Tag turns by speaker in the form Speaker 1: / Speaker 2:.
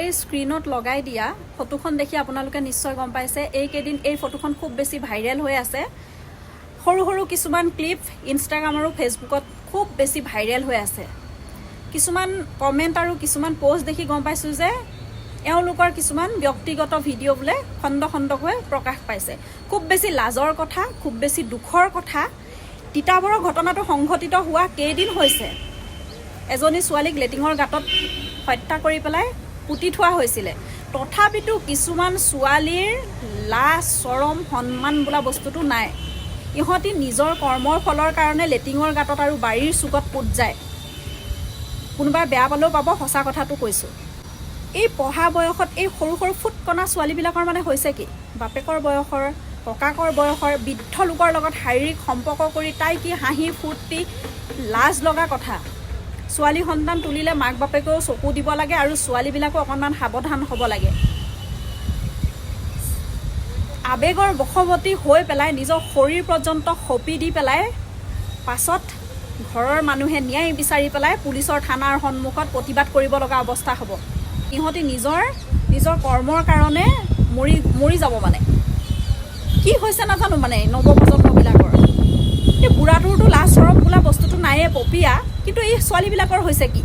Speaker 1: এই স্ক্ৰীনত লগাই দিয়া ফটোখন দেখি আপোনালোকে নিশ্চয় গম পাইছে এইকেইদিন এই ফটোখন খুব বেছি ভাইৰেল হৈ আছে। সৰু সৰু কিছুমান ক্লিপ ইনষ্টাগ্ৰাম আৰু ফেচবুকত খুব বেছি ভাইৰেল হৈ আছে। কিছুমান কমেণ্ট আৰু কিছুমান পোষ্ট দেখি গম পাইছোঁ যে এওঁলোকৰ কিছুমান ব্যক্তিগত ভিডিঅ' বোলে খণ্ড খণ্ডকৈ প্ৰকাশ পাইছে। খুব বেছি লাজৰ কথা, খুব বেছি দুখৰ কথা। তিতাবৰৰ ঘটনাটো সংঘটিত হোৱা কেইদিন হৈছে। এজনী ছোৱালীক লেটিঙৰ গাঁতত হত্যা কৰি পেলাই পুতি থোৱা হৈছিলে। তথাপিতো কিছুমান ছোৱালীৰ লাজ চৰম সন্মান বোলা বস্তুটো নাই। ইহঁতি নিজৰ কৰ্মৰ ফলৰ কাৰণে লেটিঙৰ গাঁতত আৰু বাৰীৰ চুকত পুত যায়। কোনোবাই বেয়া পালেও পাব, সঁচা কথাটো কৈছোঁ। এই পঢ়া বয়সত এই সৰু সৰু ফুটকণা ছোৱালীবিলাকৰ মানে হৈছে কি, বাপেকৰ বয়সৰ ককাকৰ বয়সৰ বৃদ্ধ লোকৰ লগত শাৰীৰিক সম্পৰ্ক কৰি তাই কি হাঁহি ফূৰ্তি, লাজ লগা কথা। ছোৱালী সন্তান তুলিলে মাক বাপেকেও চকু দিব লাগে আৰু ছোৱালীবিলাকো অকণমান সাৱধান হ'ব লাগে। আৱেগৰ বশৱৰ্তী হৈ পেলাই নিজৰ শৰীৰ পৰ্যন্ত সঁপি দি পেলাই পাছত ঘৰৰ মানুহে ন্যায় বিচাৰি পেলাই পুলিচৰ থানাৰ সন্মুখত প্ৰতিবাদ কৰিব লগা অৱস্থা হ'ব। ইহঁতি নিজৰ কৰ্মৰ কাৰণে মৰি যাব। মানে কি হৈছে নাজানো, মানে নৱপ্ৰজন্মবিলাকৰ এই বুঢ়াটোৰতো লাজ চৰম বোলা বস্তুটো নায়েই, পপিয়া। কিন্তু এই ছোৱালীবিলাকৰ হৈছে কি?